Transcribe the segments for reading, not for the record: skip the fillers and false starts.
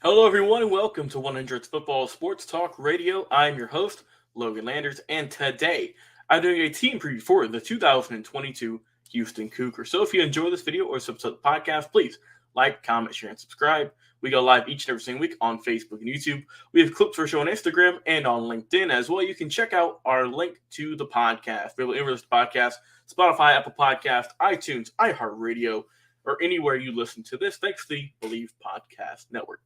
Hello, everyone, and welcome to 100th Football Sports Talk Radio. I'm your host, Logan Landers, and today I'm doing a team preview for the 2022 Houston Cougars. So if you enjoy this video or subscribe to the podcast, please like, comment, share, and subscribe. We go live each and every single week on Facebook and YouTube. We have clips for show on Instagram and on LinkedIn as well. You can check out our link to the podcast. Available anywhere this podcast, Spotify, Apple Podcast, iTunes, iHeartRadio, or anywhere you listen to this, thanks to the Believe Podcast Network.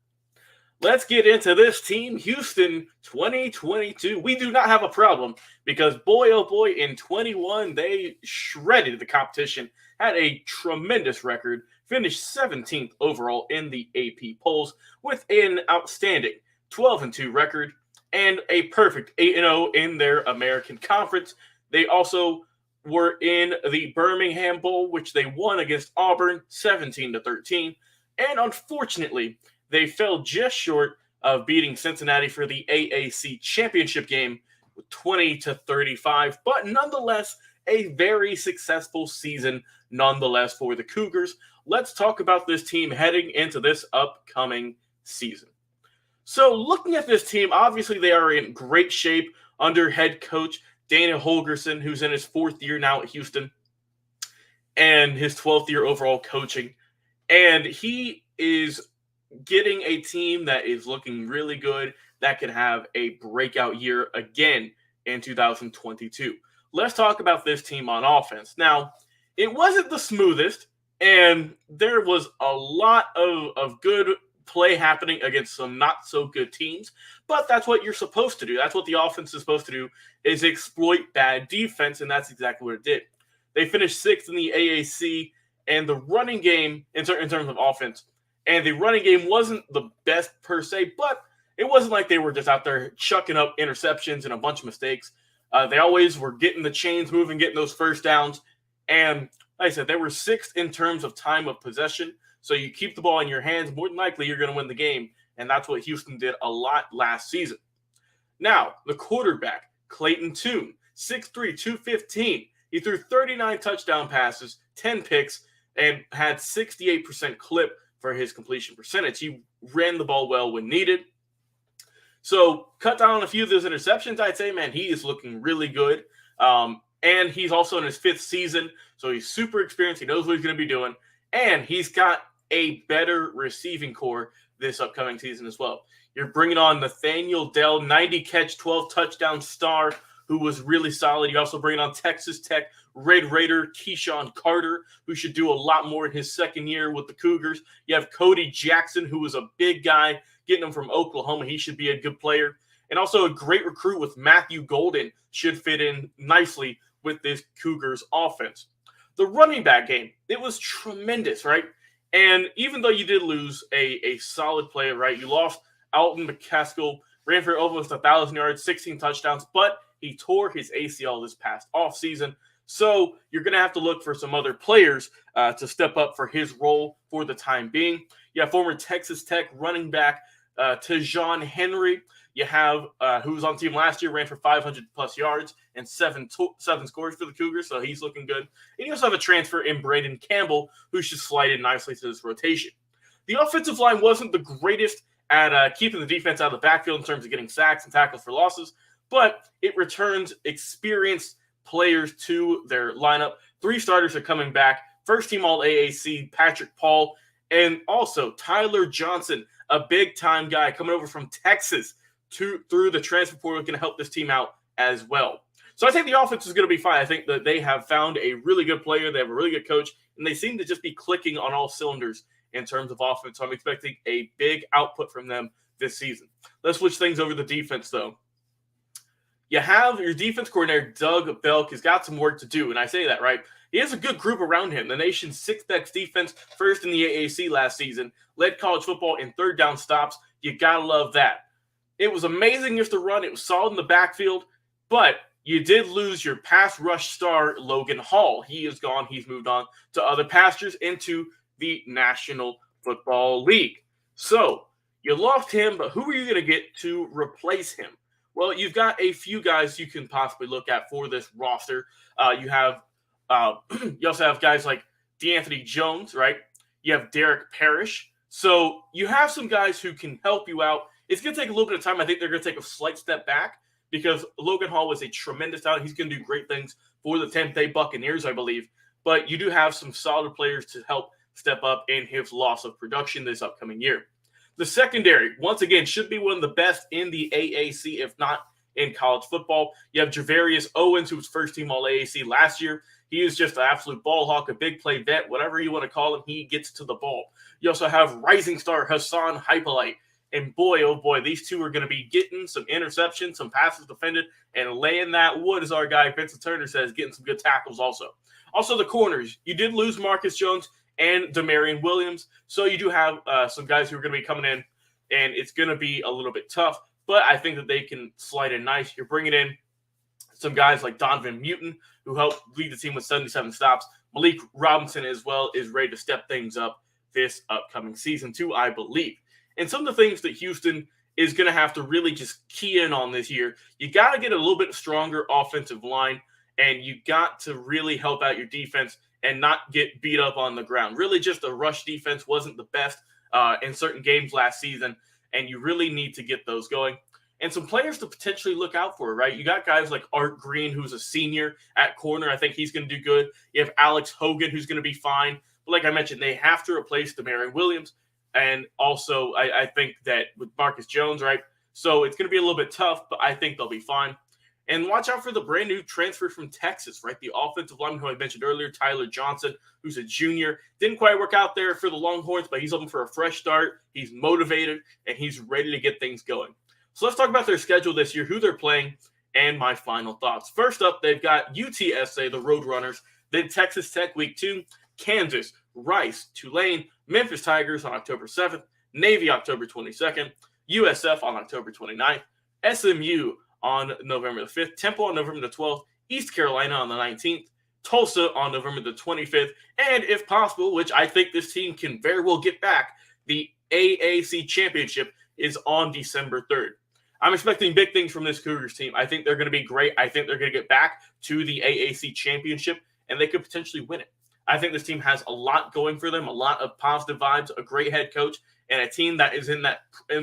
Let's get into this team, Houston 2022. We do not have a problem because, boy, oh boy, in 21, they shredded the competition, had a tremendous record, finished 17th overall in the AP polls with an outstanding 12-2 record and a perfect 8-0 in their American Conference. They also were in the Birmingham Bowl, which they won against Auburn 17-13. And unfortunately, they fell just short of beating Cincinnati for the AAC championship game with 20-35, but nonetheless, a very successful season nonetheless for the Cougars. Let's talk about this team heading into this upcoming season. So looking at this team, obviously they are in great shape under head coach Dana Holgorsen, who's in his fourth year now at Houston and his 12th year overall coaching. And he is getting a team that is looking really good that could have a breakout year again in 2022. Let's talk about this team on offense. Now, it wasn't the smoothest, and there was a lot of good play happening against some not so good teams, but that's what you're supposed to do. That's what the offense is supposed to do, is exploit bad defense, and that's exactly what it did. They finished sixth in the AAC, and the running game, in terms of offense, and the running game wasn't the best per se, but it wasn't like they were just out there chucking up interceptions and a bunch of mistakes. They always were getting the chains moving, getting those first downs. And like I said, they were sixth in terms of time of possession. So you keep the ball in your hands, more than likely you're going to win the game. And that's what Houston did a lot last season. Now, the quarterback, Clayton Tune, 6'3", 215. He threw 39 touchdown passes, 10 picks, and had 68% clip for his completion percentage. He ran the ball well when needed. So cut down on a few of those interceptions, I'd say, man, he is looking really good. And he's also in his fifth season, so he's super experienced. He knows what he's going to be doing. And he's got a better receiving core this upcoming season as well. You're bringing on Nathaniel Dell, 90-catch, 12-touchdown star, who was really solid. You also bring on Texas Tech Red Raider Keyshawn Carter, who should do a lot more in his second year with the Cougars. You have Cody Jackson, who was a big guy, getting him from Oklahoma. He should be a good player. And also a great recruit with Matthew Golden should fit in nicely with this Cougars offense. The running back game, it was tremendous, right? And even though you did lose a solid player, right? You lost Alton McCaskill, ran for almost 1,000 yards, 16 touchdowns, but he tore his ACL this past offseason. So you're going to have to look for some other players to step up for his role for the time being. You have former Texas Tech running back Tejon Henry. You have who was on the team last year, ran for 500-plus yards and seven scores for the Cougars, so he's looking good. And you also have a transfer in Braden Campbell, who should slide in nicely to this rotation. The offensive line wasn't the greatest at keeping the defense out of the backfield in terms of getting sacks and tackles for losses, but it returns experienced players to their lineup. 3 starters are coming back. First team All-AAC, Patrick Paul, and also Tyler Johnson, a big-time guy coming over from Texas through the transfer portal, going to help this team out as well. So I think the offense is going to be fine. I think that they have found a really good player. They have a really good coach, and they seem to just be clicking on all cylinders in terms of offense. So I'm expecting a big output from them this season. Let's switch things over to the defense, though. You have your defense coordinator, Doug Belk, has got some work to do, and I say that, right? He has a good group around him. The nation's 6th best defense, first in the AAC last season, led college football in third down stops. You got to love that. It was amazing just to run. It was solid in the backfield, but you did lose your pass rush star, Logan Hall. He is gone. He's moved on to other pastures into the National Football League. So you lost him, but who are you going to get to replace him? Well, you've got a few guys you can possibly look at for this roster. You also have guys like DeAnthony Jones, right? You have Derek Parrish. So you have some guys who can help you out. It's going to take a little bit of time. I think they're going to take a slight step back because Logan Hall was a tremendous talent. He's going to do great things for the Tampa Bay Buccaneers, I believe. But you do have some solid players to help step up in his loss of production this upcoming year. The secondary, once again, should be one of the best in the AAC, if not in college football. You have Javarius Owens, who was first team All-AAC last year. He is just an absolute ball hawk, a big play vet, whatever you want to call him. He gets to the ball. You also have rising star Hassan Hypolite. And boy, oh boy, these two are going to be getting some interceptions, some passes defended, and laying that wood, as our guy Vincent Turner says, getting some good tackles also. Also, the corners. You did lose Marcus Jones and Demarion Williams. So you do have some guys who are going to be coming in, and it's going to be a little bit tough. But I think that they can slide in nice. You're bringing in some guys like Donovan Muton, who helped lead the team with 77 stops. Malik Robinson as well is ready to step things up this upcoming season too, I believe. And some of the things that Houston is going to have to really just key in on this year, you got to get a little bit stronger offensive line, and you got to really help out your defense and not get beat up on the ground. Really, just a rush defense wasn't the best in certain games last season, and you really need to get those going. And some players to potentially look out for, right? You got guys like Art Green, who's a senior at corner. I think he's going to do good. You have Alex Hogan, who's going to be fine. But like I mentioned, they have to replace Demarion Williams. And also, I think that with Marcus Jones, right? So it's going to be a little bit tough, but I think they'll be fine. And watch out for the brand new transfer from Texas, right? The offensive lineman who I mentioned earlier, Tyler Johnson, who's a junior. Didn't quite work out there for the Longhorns, but he's looking for a fresh start. He's motivated, and he's ready to get things going. So let's talk about their schedule this year, who they're playing, and my final thoughts. First up, they've got UTSA, the Roadrunners, then Texas Tech Week 2, Kansas, Rice, Tulane, Memphis Tigers on October 7th, Navy October 22nd, USF on October 29th, SMU on November the 5th, Temple on November the 12th, East Carolina on the 19th, Tulsa on November the 25th, and if possible, which I think this team can very well get back, the AAC Championship is on December 3rd. I'm expecting big things from this Cougars team. I think they're going to be great. I think they're going to get back to the AAC Championship, and they could potentially win it. I think this team has a lot going for them, a lot of positive vibes, a great head coach, and a team that is in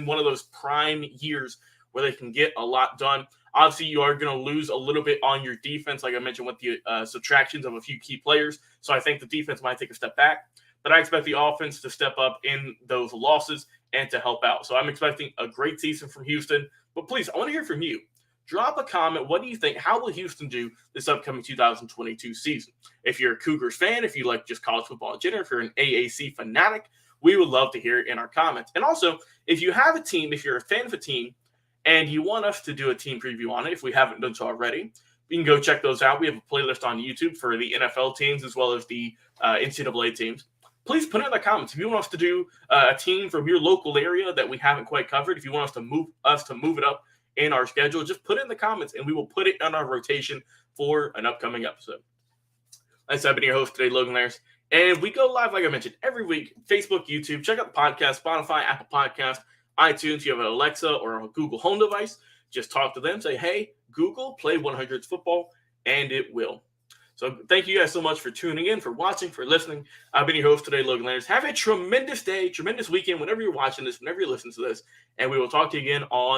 one of those prime years where they can get a lot done. Obviously, you are going to lose a little bit on your defense, like I mentioned, with the subtractions of a few key players. So I think the defense might take a step back. But I expect the offense to step up in those losses and to help out. So I'm expecting a great season from Houston. But please, I want to hear from you. Drop a comment. What do you think? How will Houston do this upcoming 2022 season? If you're a Cougars fan, if you like just college football in general, if you're an AAC fanatic, we would love to hear it in our comments. And also, if you have a team, if you're a fan of a team, and you want us to do a team preview on it, if we haven't done so already, you can go check those out. We have a playlist on YouTube for the NFL teams as well as the NCAA teams. Please put it in the comments. If you want us to do a team from your local area that we haven't quite covered, if you want us to move it up in our schedule, just put it in the comments and we will put it on our rotation for an upcoming episode. I've been your host today, Logan Landers, and we go live, like I mentioned, every week, Facebook, YouTube. Check out the podcast, Spotify, Apple Podcast, iTunes. If you have an Alexa or a Google Home device, just talk to them. Say, hey, Google, play 100s football, and it will. So thank you guys so much for tuning in, for watching, for listening. I've been your host today, Logan Landers. Have a tremendous day, tremendous weekend, whenever you're watching this, whenever you listen to this, and we will talk to you again on